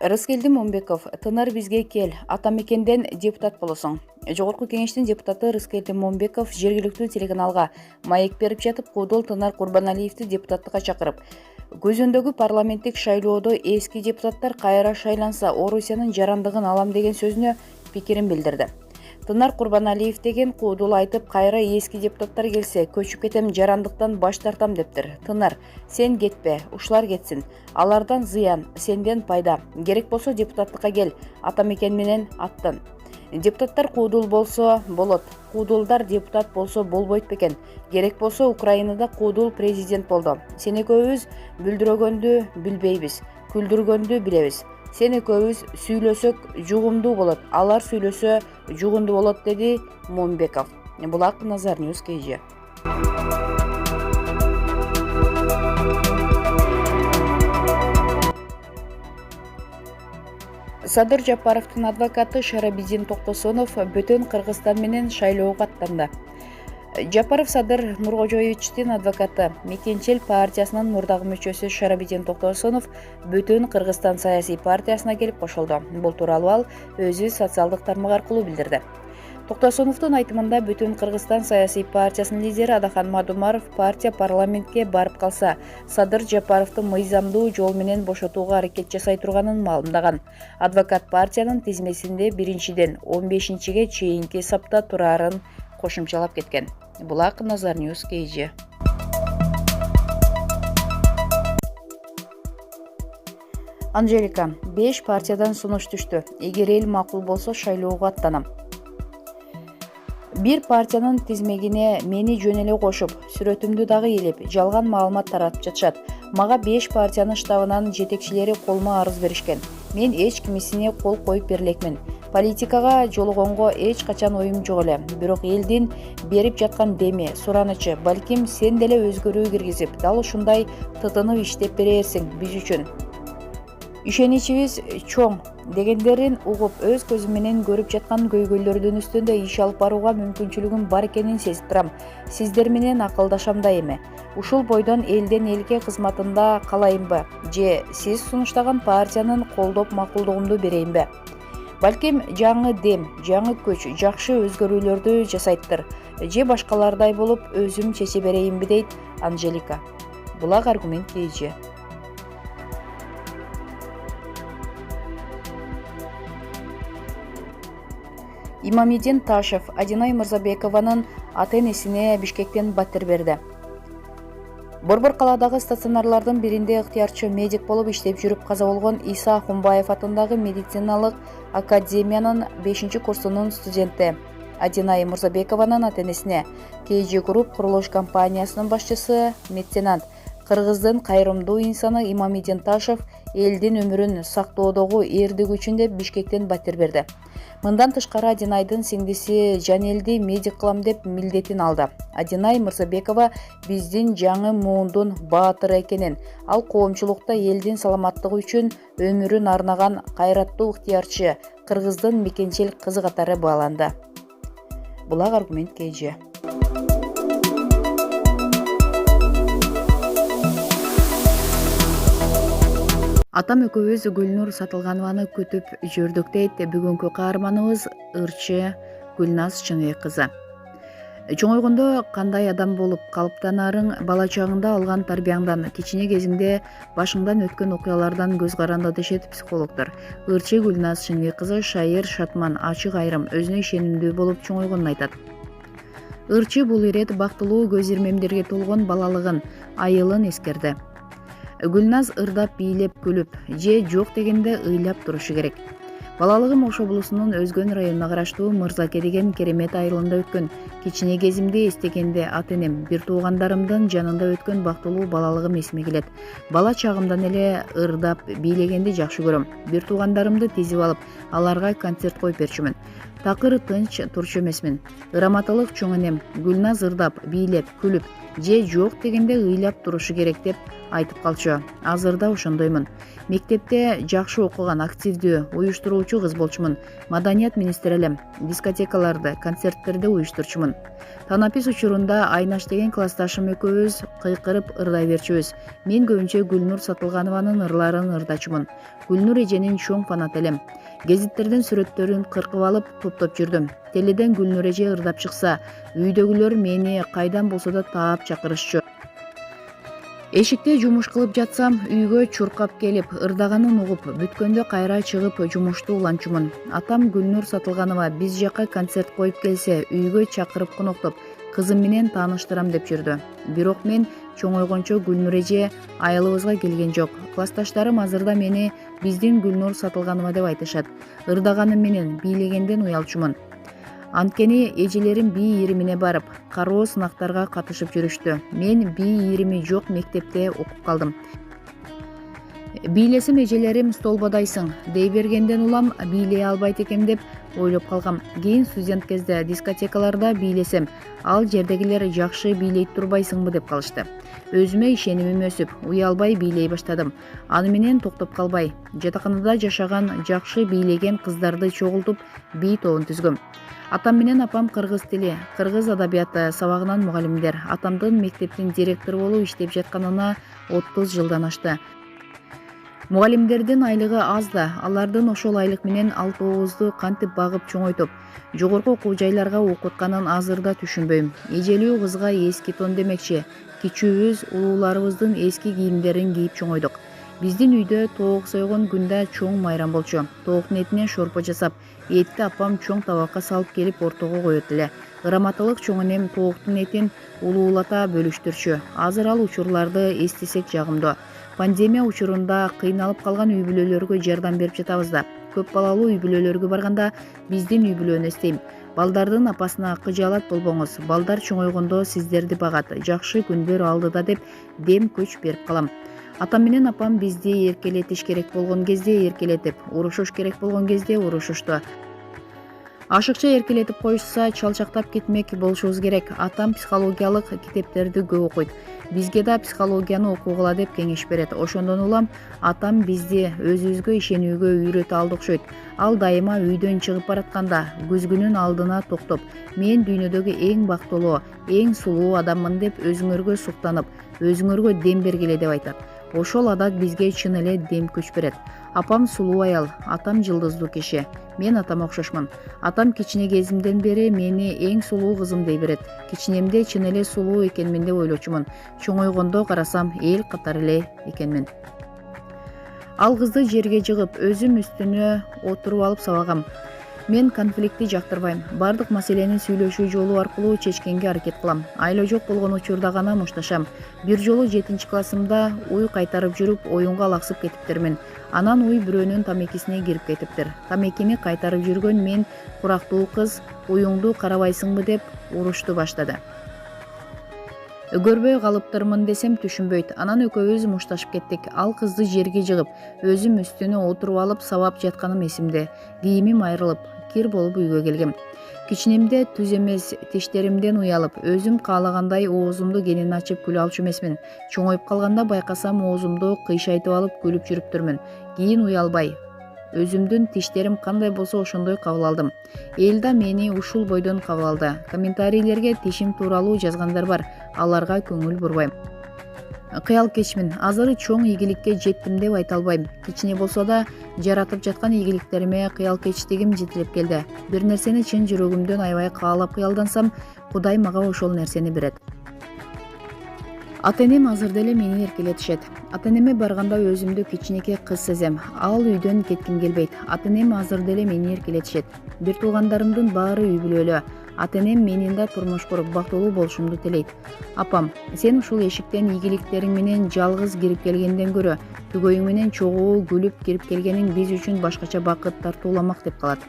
Рыскелди Момбеков, Тынар бизге кел, ата мекенден депутат болосуң. Жогорку кеңештин депутаты Рыскелди Момбеков жергиликтүү телеканалга маек берип жатып, Куудул Тынар Курбаналиевди депутаттыкка чакырып, көзөндөгү парламенттик шайлоодо эски депутаттар кайра шайланса, Орусиянын жарандыгын алам деген сөзүнө пикирин билдирди. Тынар Курбаналиев деген Куудул айтып, кайра эски депутаттар келсе, көчүп кетем, жарандыктан баш тартам дептир. Тынар, сен кетпе, ушулар кетсин. Алардан зыян, сенден пайда. Керек болсо депутаттыкка кел, ата мекен менен аттан. Депутаттар Куудул болсо болот. Куудулдар депутат болсо болбойт бекен. Керек болсо Украинада Куудул президент болду. Сен экөөбүз бүлдүрөгөндү билбейбиз, күлдүргөндү билебиз. Сен экөөбүз сүйлөсөк жугумдуу болот, алар сүйлөсө жугумдуу болот, деди Момбеков. Булак Назар Ньюс KG. Садыр Жапаровдун адвокаты Шарабидин Токтосонов Бөтөн Кыргызстан менен шайлоого аттанды. Жапаров Садыр Нуркожоевичтин адвокаты, Мекенчил партиясынын мурдагы мүчөсү Шарабидин Токтосонов Бөтөн Кыргызстан саясий партиясына келип кошулду. Бул тууралуу ал өзү социалдык тармак аркылуу билдирди. Токтосоновдун айтымында Бөтөн Кыргызстан саясий партиясынын лидери Адахан Мадумаров партия парламентке барып калса, Садыр Жапаровду мыйзамдуу жол менен бошотууга аракет жасай турганын маалымдаган. Адвокат партиянын тизмесинде 1-ден 15-ге чейинки сапта турарын кошумчалап кеткен. Булак Назар Ньюс KG. Анжелика, 5 партиядан сунуш түштү. Эгер эл макул болсо шайлоого аттанам. Бир партиянын тизмегине мени жөн эле кошуп, сүрөтүмдү дагы илип, жалган маалымат таратып жатышат. Мага 5 партиянын штабынын жетекчилери колума арыз беришкен. Мен эч кимисине кол коюп берелекмин. Политикага жолугонго эч качан оюм жок эле. Бирок элдин берип жаткан деми, суранычы, балким сен деле өзгөрүү киргизип, дал ушундай тытынып иштеп берерсиң биз үчүн. Ишеничибиз чоң дегендерин угуп, өз көзүм менен көрүп жаткан көйгөйлөрдүн үстүндө иш алып барууга мүмкүнчүлүгүм бар экенин сезип турам. Сиздер менен акылдашам да эми. Ушул бойдон элден элге кызматында калайынбы, же сиз сунуштаган партиянын колдоп макулдугумду берейинби? Балким жаңы дем, жаңы көч жакшы өзгөрүүлөрдү жасайттыр, же башкалардай болуп өзүм чече берейинби, дейт Анжелика. Булак Аргумент KG. Имамидин Ташев Адинай Мырзабекованын ата-энесине Бишкектен баттер берди. Борбор калаадагы стационарлардын биринде ыктыярчы медик болуп иштеп жүрүп каза болгон Иса Ахунбаев атындагы медициналык академиянын 5-курсунун студенти Адинай Мырзабекованын ата-энесине KG Group курулуш компаниясынын башчысы, меценат, Кыргыздын кайрымдуу инсаны Имамидин Ташев элдин өмүрүн сактоодогу эрдик үчүн деп Бишкектен баттер берди. Мындан тышкары Адинайдын сиңдиси Жанелди медик кылам деп милдетин алды. Адинай Мырзабекова биздин жаңы муундун баатыры экенин, ал коомчулукта элдин саламаттыгы үчүн өмүрүн арнаган кайраттуу ыктыярчы, Кыргыздын мекенчил кызы катары бааланды. Булак Аргумент KG. Атам экөөбүз Гүлнур Сатылганованы күтүп жүрдүк, дейт бүгүнкү каарманыбыз ырчы Гүлназ Чыныбек кызы. Чоңойгондо кандай адам болуп калыптанарың бала чагыңда алган тарбияңдан, кичине кезиңде башыңдан өткөн окуялардан көз каранды дешет психологдор. Ырчы Гүлназ Чыныбек кызы шайыр, шатман, ачык айрым, өзүнө ишенимдүү болуп чоңойгонун айтат. Ырчы бул ирет бактылуу көз ирмемдерге толгон балалыгын, айылын эскерди. Гүлназ ырдап, бийлеп, күлүп, же жок дегенде ыйлап турушу керек. Балалыгым Ош облусунун Өзгөн районуна караштуу Мырзаке деген керемет айылында өткөн. Кичине кезимди эстегенде ата-энем, бир туугандарымдын жанында өткөн бактылуу балалыгым эсиме келет. Бала чагымдан эле ырдап, бийлегенди жакшы көрөм. Бир туугандарымды тизип алып, аларга концерт коюп берчүмүн. Такыр тынч турчу эмесмин. Ыраматылык чоң энем Гүлназ ырдап, бийлеп, күлүп, же жок дегенде ыйлап турушу керек деп айтып калчу. Азырда ошондоймун. Мектепте жакшы окуган, активдүү, уюштуруучу кыз болчумун. Маданият министри элем. Дискотекаларды, концерттерди уюштурчумун. Танапис учурунда Айнаш деген классташым экөөбүз кыйкырып ырдай берчүбүз. Мен көбүнчө Гүлнур Сатылганованын ырларын ырдачумун. Гүлнур эженин чоң фанаты элем. Гезиттердин сүрөттөрүн кыркып алып топтоп жүрдүм. Теледен Гүлнур эже ырдап чыкса, үйдөгүлөр мени кайдан болсо да таап чакырышчу. Эшикте жумуш кылып жатсам, үйгө чуркап келип, ырдаганын угуп, бүткөндө кайра чыгып жумушту уланчумун. Атам Гүлнур Сатылганова биз жакка концерт коюп келсе, үйгө чакырып коноктоп, кызым менен тааныштырам деп жүрдү. Бирок мен чоңойгончо Гүлнур эже айылыбызга келген жок. Классташтарым азырда мени биздин Гүлнур Сатылганова деп айтышат. Ырдаганым менен бийлегенден уялчумун. Анткени эжелерим бий иримине барып, кароо сынактарга катышып жүрүштү. Мен бий ирими жок мектепте окуп калдым. Бийлесем эжелерим столбодайсың дей бергенден улам бийлей албайт экем деп ойлоп калгам. Кийин студент кезде дискотекаларда бийлесем, ал жердегилер жакшы бийлей турбайсыңбы деп калышты. Өзүмө ишенимим өсүп, уялбай бийлей баштадым. Аны менен токтоп калбай, жатаканада жашаган жакшы бийлеген кыздарды чогултуп, бий тобун түзгөм. Атам менен апам кыргыз тили, кыргыз адабияты сабагынан мугалимдер. Атамдын мектептин директору болуп иштеп жатканына 30 жылдан ашты. Мугалимдердин айлыгы аз да, алардын ошол айлык менен алтобузду кантип багып чоңойтуп, жогорку окуу жайларга окутканын азырда түшүнбөйм. Эжелүү кызга эски тон демекчи, кичүүбүз улууларыбыздын эски кийимдерин кийип чоңойдук. Биздин үйдө тоок сойгон күндө чоң майрам болчу. Тооктун этинен шорпо жасап, этти апам чоң табакка салып келип ортого коет эле. Ыраматылык чоң энем тооктун этин улуулата бөлүштүрчү. Азыр ал учурларды эстесек жагымдуу. Пандемия учурунда кыйналып калган үй бүлөлөргө жардам берип жатабыз да. Көп балалуу үй бүлөлөргө барганда биздин үй бүлөнү эстейм. Балдардын апасына кыжаалат болбоңуз. Балдар чоңойгондо сиздерди багат. Жакшы күндөр алдыда деп дем күч берип калам. Атам менен апам бизди эркелетиш керек болгон кезде эркелетип, урушуш керек болгон кезде урушушту. Ашыкча эркелетип коюшса, чалчактап кетмек болушубуз керек. Атам психологиялык китептерди көп окуйт. Бизге да психологияны окугула деп кеңеш берет. Ошондон улам атам бизди өзүбүзгө ишенүүгө үйрөтө алды окшойт. Ал дайыма үйдөн чыгып баратканда күзгүнүн алдына токтоп, мен дүйнөдөгү эң бактылуу, эң сулуу адаммын деп өзүңөргө суктанып, өзүңөргө дем бергиле деп айтат. Ошол адат бизге чын эле дем күч берет. Апам сулуу аял, атам жылдыздуу киши. Мен атама окшошмун. Атам кичине кезимден бери мени эң сулуу кызым дей берет. Кичинемде чын эле сулуу экенмин деп ойлочумун. Чоңойгондо карасам эл катары эле экенмин. Ал кызды жерге жыгып, өзүм үстүнө отуруп алып сабагам. Мен конфликтти жактырбайм. Бардык маселени сүйлөшүү жолу аркылуу чечкенге аракет кылам. Айла жок болгон учурда гана мушташам. Бир жолу 7-классымда уй кайтарып жүрүп, оюнга лаксып кетиптермин. Анан уй бирөөнүн тамекисине кирип кетиптир. Тамекини кайтарып жүргөн мен курактуу кыз уюңду карабайсыңбы деп урушту баштады. Көрбөй калыптырмын десем түшүнбөйт. Анан экөөбүз мушташып кеттик. Ал кызды жерге жыгып, өзүм үстүнө отуруп алып сабап жатканым эсимде. Кийимим айрылып, кир болуп үйгө келгем. Кичинемде түз эмес, тиштеримден уялып, өзүм каалагандай оозумду кенен ачып күлө алчу эмесмин. Чоңоюп калганда байкасам оозумду кыйшайтып алып күлүп жүрүптүрмүн. Кийин уялбай, өзүмдүн тиштерим кандай болсо ошондой кабыл алдым. Эл да мени ушул бойдон кабыл алды. Комментарийлерге тишим тууралуу жазгандар бар. Аларга көңүл бурбайм. Кыял кечмин. Азыр чоң ийгиликке жеттим деп айта албайм. Кичине болсо да жаратып жаткан ийгиликтериме кыял кечтигим жетелеп келди. Бир нерсени чын жүрөгүмдөн аябай каалап кыялдансам, Кудай мага ошол нерсени берет. Ата-энем азыр деле мени эркелетишет. Ата-энеме барганда өзүмдү кичинекей кыз сезем. Ал үйдөн кетким келбейт. Ата-энем азыр деле мени эркелетишет. Бир туугандарымдын баары үй бүлөлүү. Ата-энем менин да турмуш куруп бактылуу болушумду тилейт. Апам, сен ушул эшиктен ийгиликтериң менен жалгыз кирип келгенден көрө, түгөйүң менен чогуу күлүп кирип келгениң биз үчүн башкача бакыт тартууламак деп калат.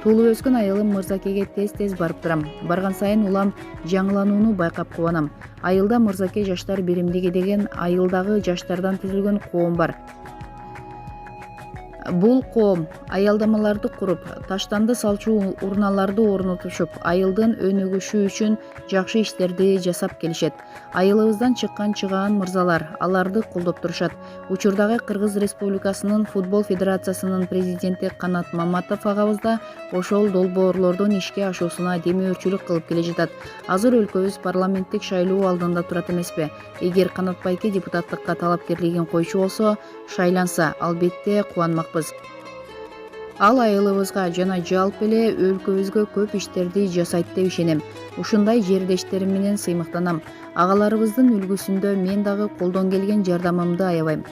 Туулуп өскөн айылым Мырзакейге тез-тез барып турам. Барган сайын улам жаңыланууну байкап кубанам. Айылда Мырзакей жаштар биримдиги деген айылдагы жаштардан түзүлгөн коом бар. Бул коом аялдамаларды куруп, таштанды салчу урналарды орнотушуп, айылдын өнүгүшү үчүн жакшы иштерди жасап келишет. Айылыбыздан чыккан чыгаан мырзалар аларды колдоп турушат. Учурдагы Кыргыз Республикасынын футбол федерациясынын президенти Канат Маматов агабыз да ошол долбоорлордун ишке ашуусуна демөөрчүлүк кылып келе жатат. Азыр өлкөбүз парламенттик шайлоо алдында турат эмеспи? Эгер Канат байке депутаттыкка талапкерлигин койчу болсо, шайланса, албетте кубанмакпыз. Ал айылыбызга жана жалпы эле өлкөбүзгө көп иштерди жасайт деп ишенем. Ушундай жердештерим менен сыймыктанам. Агаларыбыздын үлгүсүндө мен дагы колдон келген жардамымды аябайм.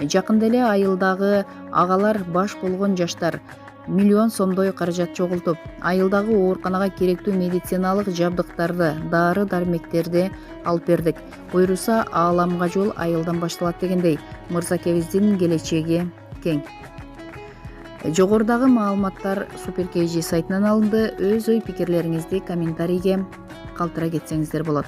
Жакында эле айылдагы агалар баш болгон жаштар миллион сомдой каражат чогултуп, айылдагы ооруканага керектүү медициналык жабдыктарды, дары-дармектерди алып бердик. Буйруса ааламга жол айылдан башталат дегендей, мырзакебиздин келечеги кең. Жогорудагы маалыматтар Супер KG сайтынан алынды. Өз ой пикирлериңизди комментарийге калтыра кетсеңиздер болот.